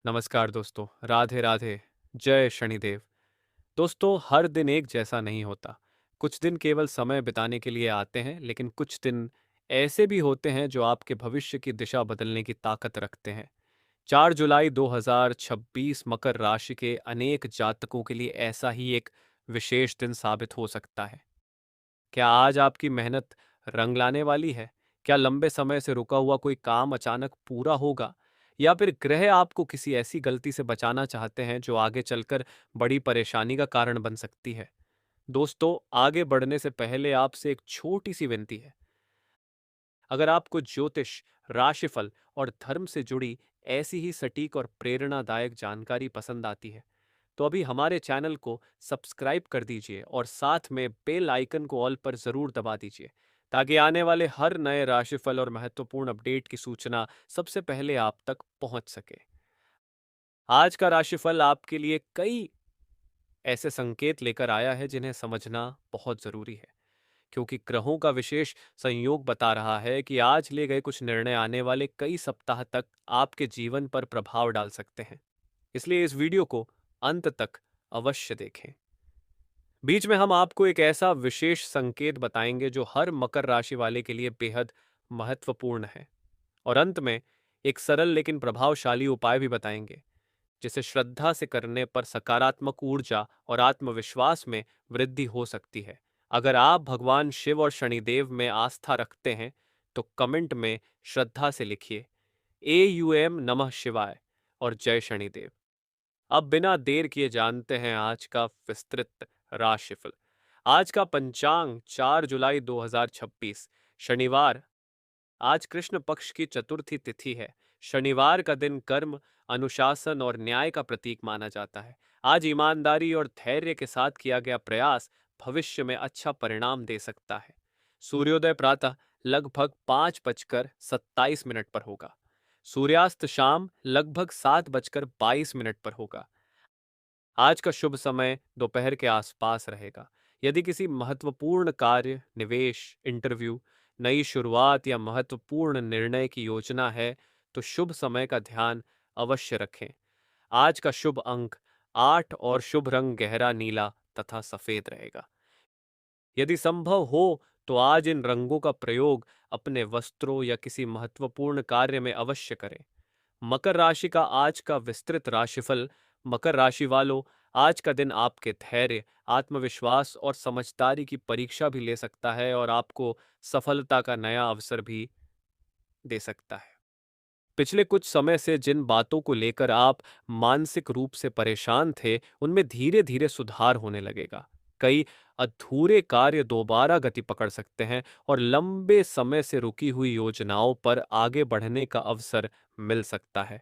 नमस्कार दोस्तों, राधे राधे, जय शनिदेव। दोस्तों, हर दिन एक जैसा नहीं होता। कुछ दिन केवल समय बिताने के लिए आते हैं, लेकिन कुछ दिन ऐसे भी होते हैं जो आपके भविष्य की दिशा बदलने की ताकत रखते हैं। 4 जुलाई 2026 मकर राशि के अनेक जातकों के लिए ऐसा ही एक विशेष दिन साबित हो सकता है। क्या आज आपकी मेहनत रंग लाने वाली है? क्या लंबे समय से रुका हुआ कोई काम अचानक पूरा होगा? या फिर ग्रह आपको किसी ऐसी गलती से बचाना चाहते हैं जो आगे चलकर बड़ी परेशानी का कारण बन सकती है? दोस्तों, आगे बढ़ने से पहले आपसे एक छोटी सी विनती है। अगर आपको ज्योतिष, राशिफल और धर्म से जुड़ी ऐसी ही सटीक और प्रेरणादायक जानकारी पसंद आती है, तो अभी हमारे चैनल को सब्सक्राइब कर दीजिए और साथ में बेल आइकन को ऑल पर ज़रूर दबा दीजिए, ताकि आने वाले हर नए राशिफल और महत्वपूर्ण अपडेट की सूचना सबसे पहले आप तक पहुंच सके। आज का राशिफल आपके लिए कई ऐसे संकेत लेकर आया है जिन्हें समझना बहुत ज़रूरी है, क्योंकि ग्रहों का विशेष संयोग बता रहा है कि आज लिए गए कुछ निर्णय आने वाले कई सप्ताह तक आपके जीवन पर प्रभाव डाल सकते हैं। इसलिए इस वीडियो को अंत तक अवश्य देखें। बीच में हम आपको एक ऐसा विशेष संकेत बताएंगे जो हर मकर राशि वाले के लिए बेहद महत्वपूर्ण है, और अंत में एक सरल लेकिन प्रभावशाली उपाय भी बताएंगे, जिसे श्रद्धा से करने पर सकारात्मक ऊर्जा और आत्मविश्वास में वृद्धि हो सकती है। अगर आप भगवान शिव और शनिदेव में आस्था रखते हैं, तो कमेंट में श्रद्धा से लिखिए AUM नमः शिवाय और जय शनिदेव। अब बिना देर किए जानते हैं आज का विस्तृत राशिफल। आज का पंचांग 4 जुलाई 2026 शनिवार। आज कृष्ण पक्ष की चतुर्थी तिथि है। शनिवार का दिन कर्म, अनुशासन और न्याय का प्रतीक माना जाता है। आज ईमानदारी और धैर्य के साथ किया गया प्रयास भविष्य में अच्छा परिणाम दे सकता है। सूर्योदय प्रातः लगभग 5:27 पर होगा। सूर्यास्त शाम लगभग 7:22 पर होगा। आज का शुभ समय दोपहर के आसपास रहेगा। यदि किसी महत्वपूर्ण कार्य, निवेश, इंटरव्यू, नई शुरुआत या महत्वपूर्ण निर्णय की योजना है, तो शुभ समय का ध्यान अवश्य रखें। आज का शुभ अंक 8 और शुभ रंग गहरा नीला तथा सफेद रहेगा। यदि संभव हो तो आज इन रंगों का प्रयोग अपने वस्त्रों या किसी महत्वपूर्ण कार्य में अवश्य करें। मकर राशि का आज का विस्तृत राशिफल। मकर राशि वालों, आज का दिन आपके धैर्य, आत्मविश्वास और समझदारी की परीक्षा भी ले सकता है और आपको सफलता का नया अवसर भी दे सकता है। पिछले कुछ समय से जिन बातों को लेकर आप मानसिक रूप से परेशान थे, उनमें धीरे धीरे सुधार होने लगेगा। कई अधूरे कार्य दोबारा गति पकड़ सकते हैं और लंबे समय से रुकी हुई योजनाओं पर आगे बढ़ने का अवसर मिल सकता है।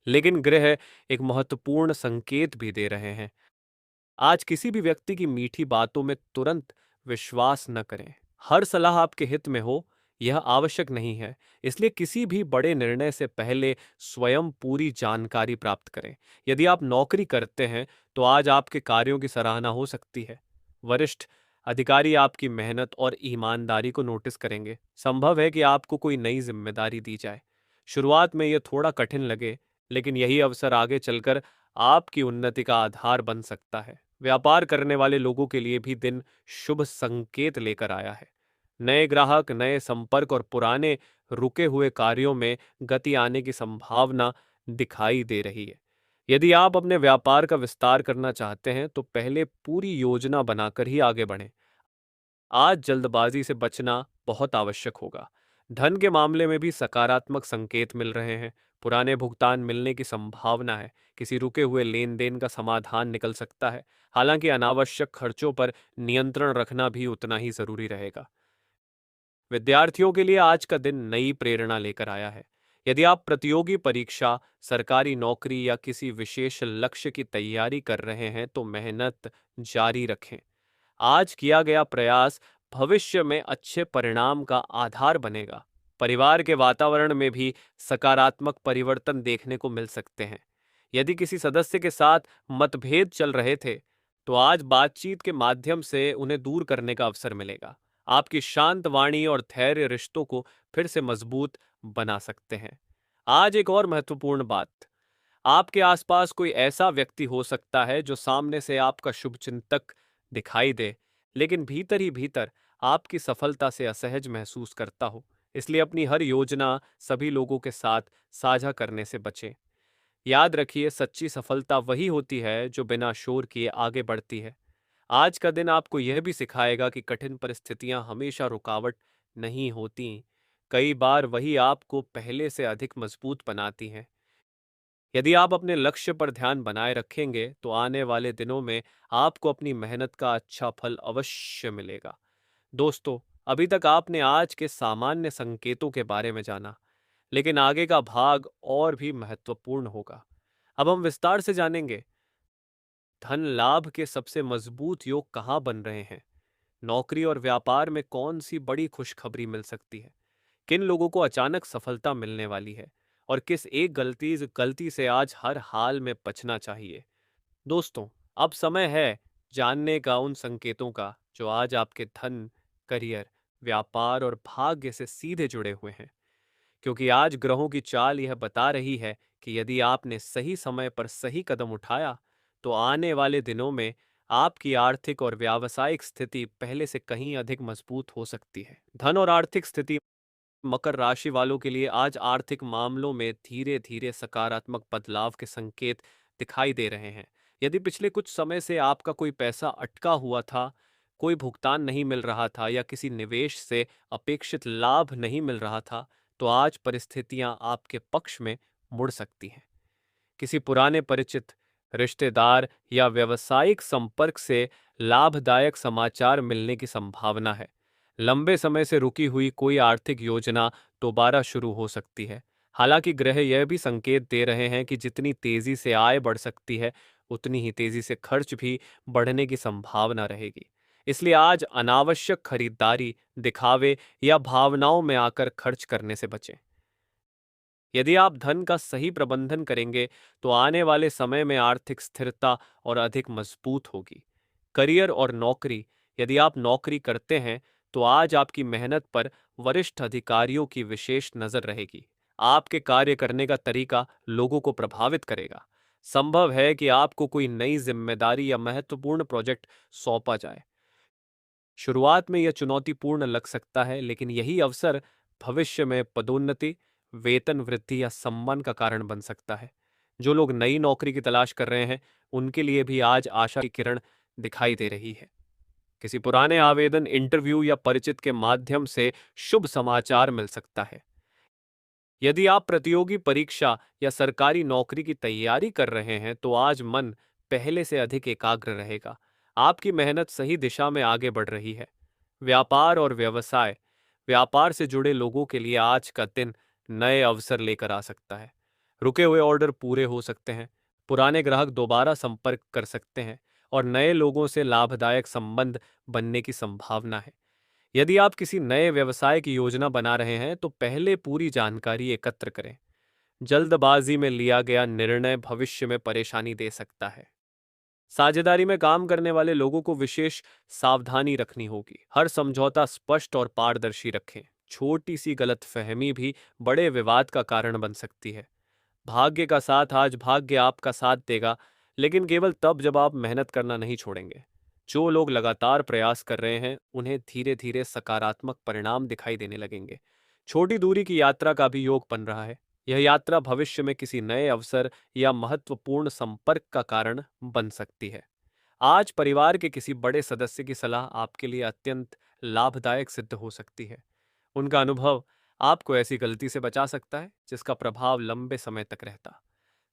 लेकिन ग्रह एक महत्वपूर्ण संकेत भी दे रहे हैं। आज किसी भी व्यक्ति की मीठी बातों में तुरंत विश्वास न करें। हर सलाह आपके हित में हो, यह आवश्यक नहीं है। इसलिए किसी भी बड़े निर्णय से पहले स्वयं पूरी जानकारी प्राप्त करें। यदि आप नौकरी करते हैं, तो आज आपके कार्यों की सराहना हो सकती है। वरिष्ठ अधिकारी आपकी मेहनत और ईमानदारी को नोटिस करेंगे। संभव है कि आपको कोई नई जिम्मेदारी दी जाए। शुरुआत में यह थोड़ा कठिन लगे, लेकिन यही अवसर आगे चलकर आपकी उन्नति का आधार बन सकता है। व्यापार करने वाले लोगों के लिए भी दिन शुभ संकेत लेकर आया है। नए ग्राहक, नए संपर्क और पुराने रुके हुए कार्यों में गति आने की संभावना दिखाई दे रही है। यदि आप अपने व्यापार का विस्तार करना चाहते हैं, तो पहले पूरी योजना बनाकर ही आगे बढ़ें। आज जल्दबाजी से बचना बहुत आवश्यक होगा। धन के मामले में भी सकारात्मक संकेत मिल रहे हैं। पुराने भुगतान मिलने की संभावना है। किसी रुके हुए लेन देन का समाधान निकल सकता है। हालांकि अनावश्यक खर्चों पर नियंत्रण रखना भी उतना ही जरूरी रहेगा। विद्यार्थियों के लिए आज का दिन नई प्रेरणा लेकर आया है। यदि आप प्रतियोगी परीक्षा, सरकारी नौकरी या किसी विशेष लक्ष्य की तैयारी कर रहे हैं, तो मेहनत जारी रखें। आज किया गया प्रयास भविष्य में अच्छे परिणाम का आधार बनेगा। परिवार के वातावरण में भी सकारात्मक परिवर्तन देखने को मिल सकते हैं। यदि किसी सदस्य के साथ मतभेद चल रहे थे, तो आज बातचीत के माध्यम से उन्हें दूर करने का अवसर मिलेगा। आपकी शांत वाणी और धैर्य रिश्तों को फिर से मजबूत बना सकते हैं। आज एक और महत्वपूर्ण बात, आपके आसपास कोई ऐसा व्यक्ति हो सकता है जो सामने से आपका शुभचिंतक दिखाई दे, लेकिन भीतर ही भीतर आपकी सफलता से असहज महसूस करता हो। इसलिए अपनी हर योजना सभी लोगों के साथ साझा करने से बचें। याद रखिए, सच्ची सफलता वही होती है जो बिना शोर किए आगे बढ़ती है। आज का दिन आपको यह भी सिखाएगा कि कठिन परिस्थितियां हमेशा रुकावट नहीं होती। कई बार वही आपको पहले से अधिक मजबूत बनाती हैं। यदि आप अपने लक्ष्य पर ध्यान बनाए रखेंगे तो आने वाले दिनों में आपको अपनी मेहनत का अच्छा फल अवश्य मिलेगा। दोस्तों, अभी तक आपने आज के सामान्य संकेतों के बारे में जाना, लेकिन आगे का भाग और भी महत्वपूर्ण होगा। अब हम विस्तार से जानेंगे धन लाभ के सबसे मजबूत योग कहाँ बन रहे हैं, नौकरी और व्यापार में कौन सी बड़ी खुशखबरी मिल सकती है, किन लोगों को अचानक सफलता मिलने वाली है और किस एक गलती से आज हर हाल में बचना चाहिए। दोस्तों, अब समय है जानने का उन संकेतों का जो आज आपके धन, करियर, व्यापार और भाग्य से सीधे जुड़े हुए हैं। क्योंकि आज ग्रहों की चाल यह बता रही है कि यदि आपने सही समय पर सही कदम उठाया, तो आने वाले दिनों में आपकी आर्थिक और व्यावसायिक स्थिति पहले से कहीं अधिक मजबूत हो सकती है। धन और आर्थिक स्थिति। मकर राशि वालों के लिए आज आर्थिक मामलों में धीरे धीरे सकारात्मक बदलाव के संकेत दिखाई दे रहे हैं। यदि पिछले कुछ समय से आपका कोई पैसा अटका हुआ था, कोई भुगतान नहीं मिल रहा था या किसी निवेश से अपेक्षित लाभ नहीं मिल रहा था, तो आज परिस्थितियां आपके पक्ष में मुड़ सकती हैं। किसी पुराने परिचित, रिश्तेदार या व्यावसायिक संपर्क से लाभदायक समाचार मिलने की संभावना है। लंबे समय से रुकी हुई कोई आर्थिक योजना दोबारा शुरू हो सकती है। हालांकि ग्रह यह भी संकेत दे रहे हैं कि जितनी तेजी से आय बढ़ सकती है, उतनी ही तेजी से खर्च भी बढ़ने की संभावना रहेगी। इसलिए आज अनावश्यक खरीदारी, दिखावे या भावनाओं में आकर खर्च करने से बचें। यदि आप धन का सही प्रबंधन करेंगे तो आने वाले समय में आर्थिक स्थिरता और अधिक मजबूत होगी। करियर और नौकरी। यदि आप नौकरी करते हैं तो आज आपकी मेहनत पर वरिष्ठ अधिकारियों की विशेष नजर रहेगी। आपके कार्य करने का तरीका लोगों को प्रभावित करेगा। संभव है कि आपको कोई नई जिम्मेदारी या महत्वपूर्ण प्रोजेक्ट सौंपा जाए। शुरुआत में यह चुनौतीपूर्ण लग सकता है, लेकिन यही अवसर भविष्य में पदोन्नति, वेतन वृद्धि या सम्मान का कारण बन सकता है। जो लोग नई नौकरी की तलाश कर रहे हैं, उनके लिए भी आज आशा की किरण दिखाई दे रही है। किसी पुराने आवेदन, इंटरव्यू या परिचित के माध्यम से शुभ समाचार मिल सकता है। यदि आप प्रतियोगी परीक्षा या सरकारी नौकरी की तैयारी कर रहे हैं, तो आज मन पहले से अधिक एकाग्र रहेगा। आपकी मेहनत सही दिशा में आगे बढ़ रही है। व्यापार और व्यवसाय। व्यापार से जुड़े लोगों के लिए आज का दिन नए अवसर लेकर आ सकता है। रुके हुए ऑर्डर पूरे हो सकते हैं, पुराने ग्राहक दोबारा संपर्क कर सकते हैं और नए लोगों से लाभदायक संबंध बनने की संभावना है। यदि आप किसी नए व्यवसाय की योजना बना रहे हैं तो पहले पूरी जानकारी एकत्र करें। जल्दबाजी में लिया गया निर्णय भविष्य में परेशानी दे सकता है। साझेदारी में काम करने वाले लोगों को विशेष सावधानी रखनी होगी। हर समझौता स्पष्ट और पारदर्शी रखें। छोटी सी गलतफहमी भी बड़े विवाद का कारण बन सकती है। भाग्य का साथ। आज भाग्य आपका साथ देगा, लेकिन केवल तब जब आप मेहनत करना नहीं छोड़ेंगे। जो लोग लगातार प्रयास कर रहे हैं, उन्हें धीरे धीरे सकारात्मक परिणाम दिखाई देने लगेंगे। छोटी दूरी की यात्रा का भी योग बन रहा है। यह यात्रा भविष्य में किसी नए अवसर या महत्वपूर्ण संपर्क का कारण बन सकती है। आज परिवार के किसी बड़े सदस्य की सलाह आपके लिए अत्यंत लाभदायक सिद्ध हो सकती है। उनका अनुभव आपको ऐसी गलती से बचा सकता है जिसका प्रभाव लंबे समय तक रहता।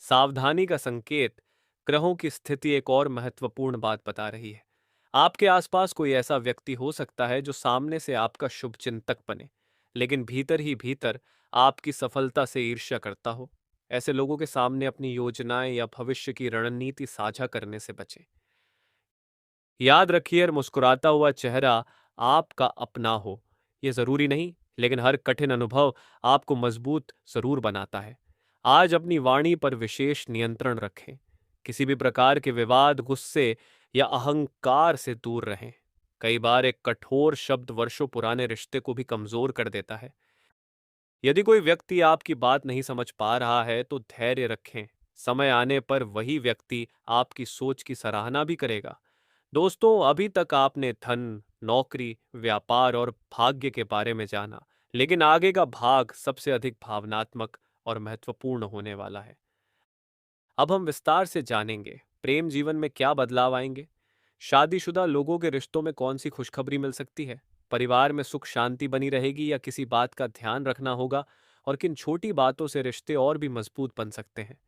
सावधानी का संकेत। ग्रहों की स्थिति एक और महत्वपूर्ण बात बता रही है। आपके आसपास कोई ऐसा व्यक्ति हो सकता है जो सामने से आपका शुभचिंतक बने, लेकिन भीतर ही भीतर आपकी सफलता से ईर्ष्या करता हो। ऐसे लोगों के सामने अपनी योजनाएं या भविष्य की रणनीति साझा करने से बचें। याद रखिए, मुस्कुराता हुआ चेहरा आपका अपना हो ये जरूरी नहीं, लेकिन हर कठिन अनुभव आपको मजबूत जरूर बनाता है। आज अपनी वाणी पर विशेष नियंत्रण रखें। किसी भी प्रकार के विवाद, गुस्से या अहंकार से दूर रहें। कई बार एक कठोर शब्द वर्षों पुराने रिश्ते को भी कमजोर कर देता है। यदि कोई व्यक्ति आपकी बात नहीं समझ पा रहा है तो धैर्य रखें। समय आने पर वही व्यक्ति आपकी सोच की सराहना भी करेगा। दोस्तों, अभी तक आपने धन, नौकरी, व्यापार और भाग्य के बारे में जाना, लेकिन आगे का भाग सबसे अधिक भावनात्मक और महत्वपूर्ण होने वाला है। अब हम विस्तार से जानेंगे प्रेम जीवन में क्या बदलाव आएंगे, शादीशुदा लोगों के रिश्तों में कौन सी खुशखबरी मिल सकती है, परिवार में सुख शांति बनी रहेगी या किसी बात का ध्यान रखना होगा, और किन छोटी बातों से रिश्ते और भी मजबूत बन सकते हैं।